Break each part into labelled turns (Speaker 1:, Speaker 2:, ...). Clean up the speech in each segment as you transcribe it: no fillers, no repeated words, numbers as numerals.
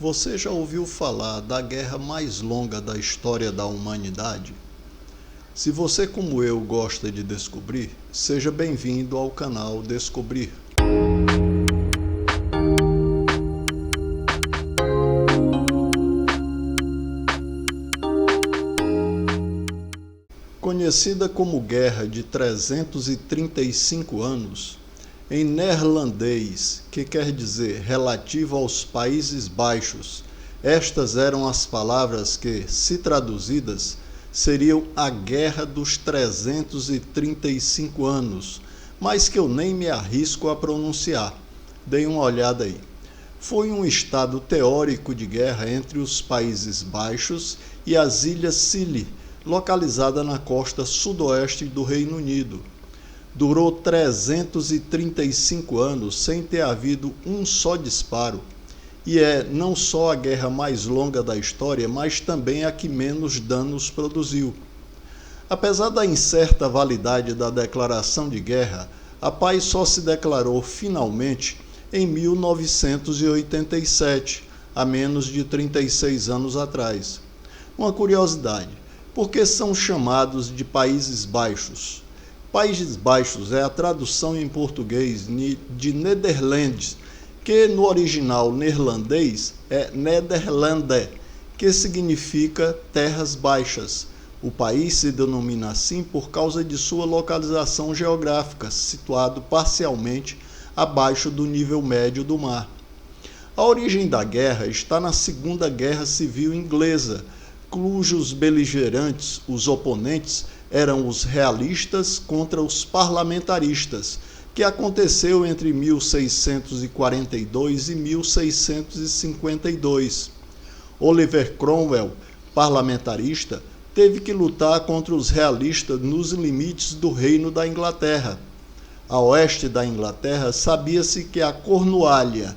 Speaker 1: Você já ouviu falar da guerra mais longa da história da humanidade? Se você, como eu, gosta de descobrir, seja bem-vindo ao canal Descobrir. Conhecida como Guerra de 335 anos, em neerlandês, que quer dizer relativo aos Países Baixos, estas eram as palavras que, se traduzidas, seriam a Guerra dos 335 anos, mas que eu nem me arrisco a pronunciar. Deem uma olhada aí. Foi um estado teórico de guerra entre os Países Baixos e as Ilhas Scilly, localizada na costa sudoeste do Reino Unido. Durou 335 anos sem ter havido um só disparo, e é não só a guerra mais longa da história, mas também a que menos danos produziu. Apesar da incerta validade da declaração de guerra, a paz só se declarou finalmente em 1987, há menos de 36 anos atrás. Uma curiosidade: por que são chamados de Países Baixos? Países Baixos é a tradução em português de Nederlandes, que no original neerlandês é Nederlande, que significa terras baixas. O país se denomina assim por causa de sua localização geográfica, situado parcialmente abaixo do nível médio do mar. A origem da guerra está na Segunda Guerra Civil Inglesa, cujos beligerantes, os oponentes, eram os realistas contra os parlamentaristas, que aconteceu entre 1642 e 1652. Oliver Cromwell, parlamentarista, teve que lutar contra os realistas nos limites do Reino da Inglaterra. A oeste da Inglaterra sabia-se que a Cornualha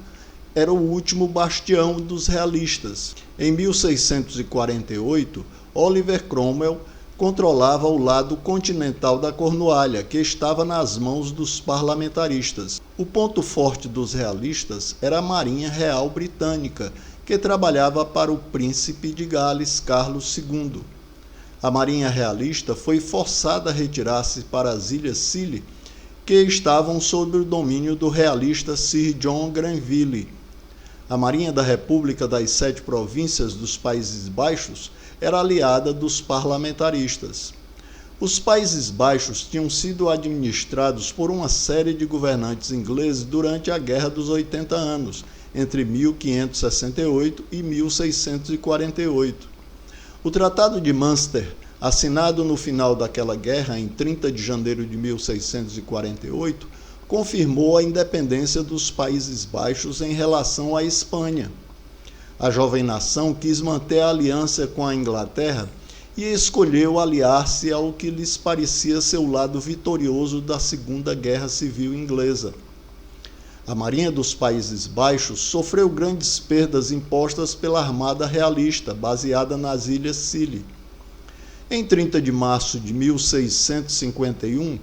Speaker 1: era o último bastião dos realistas. Em 1648, Oliver Cromwell controlava o lado continental da Cornualha, que estava nas mãos dos parlamentaristas. O ponto forte dos realistas era a Marinha Real Britânica, que trabalhava para o príncipe de Gales, Carlos II. A Marinha Realista foi forçada a retirar-se para as Ilhas Scilly, que estavam sob o domínio do realista Sir John Grenville. A Marinha da República das Sete Províncias dos Países Baixos era aliada dos parlamentaristas. Os Países Baixos tinham sido administrados por uma série de governantes ingleses durante a Guerra dos 80 Anos, entre 1568 e 1648. O Tratado de Münster, assinado no final daquela guerra, em 30 de janeiro de 1648, confirmou a independência dos Países Baixos em relação à Espanha. A jovem nação quis manter a aliança com a Inglaterra e escolheu aliar-se ao que lhes parecia ser o lado vitorioso da Segunda Guerra Civil Inglesa. A Marinha dos Países Baixos sofreu grandes perdas impostas pela Armada Realista, baseada nas Ilhas Scilly. Em 30 de março de 1651,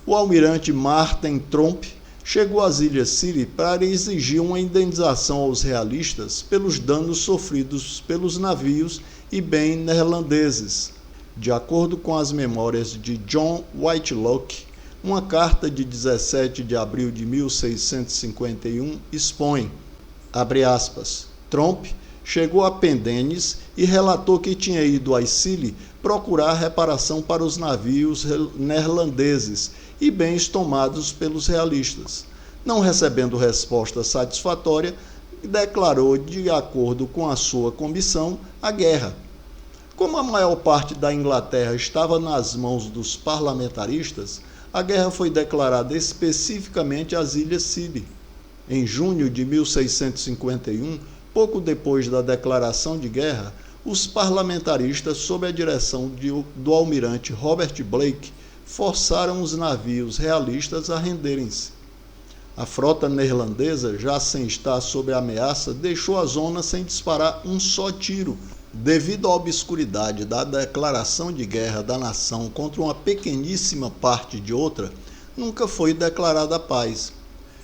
Speaker 1: o almirante Marten Tromp chegou às Ilhas Scilly para exigir uma indenização aos realistas pelos danos sofridos pelos navios e bens neerlandeses. De acordo com as memórias de John Whitelocke, uma carta de 17 de abril de 1651 expõe, abre aspas, Tromp chegou a Pendennis e relatou que tinha ido às Scilly procurar reparação para os navios neerlandeses e bens tomados pelos realistas. Não recebendo resposta satisfatória, declarou, de acordo com a sua comissão, a guerra. Como a maior parte da Inglaterra estava nas mãos dos parlamentaristas, a guerra foi declarada especificamente às Ilhas Scilly. Em junho de 1651, pouco depois da declaração de guerra, os parlamentaristas, sob a direção do almirante Robert Blake, forçaram os navios realistas a renderem-se. A frota neerlandesa, já sem estar sob ameaça, deixou a zona sem disparar um só tiro, devido à obscuridade da declaração de guerra da nação contra uma pequeníssima parte de outra. Nunca foi declarada a paz.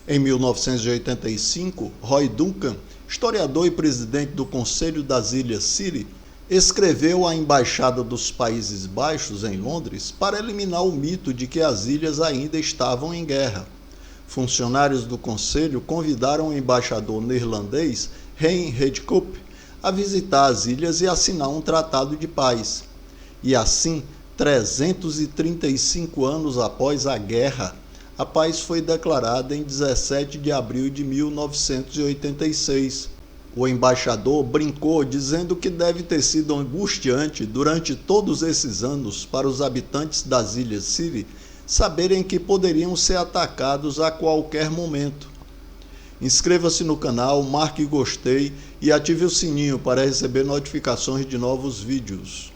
Speaker 1: Em 1985, Roy Duncan historiador e presidente do Conselho das Ilhas Scilly, escreveu à Embaixada dos Países Baixos em Londres para eliminar o mito de que as ilhas ainda estavam em guerra. Funcionários do Conselho convidaram o embaixador neerlandês Hein Redkop a visitar as ilhas e assinar um tratado de paz. E assim, 335 anos após a guerra, a paz foi declarada em 17 de abril de 1986. O embaixador brincou dizendo que deve ter sido angustiante durante todos esses anos para os habitantes das Ilhas Scilly saberem que poderiam ser atacados a qualquer momento. Inscreva-se no canal, marque gostei e ative o sininho para receber notificações de novos vídeos.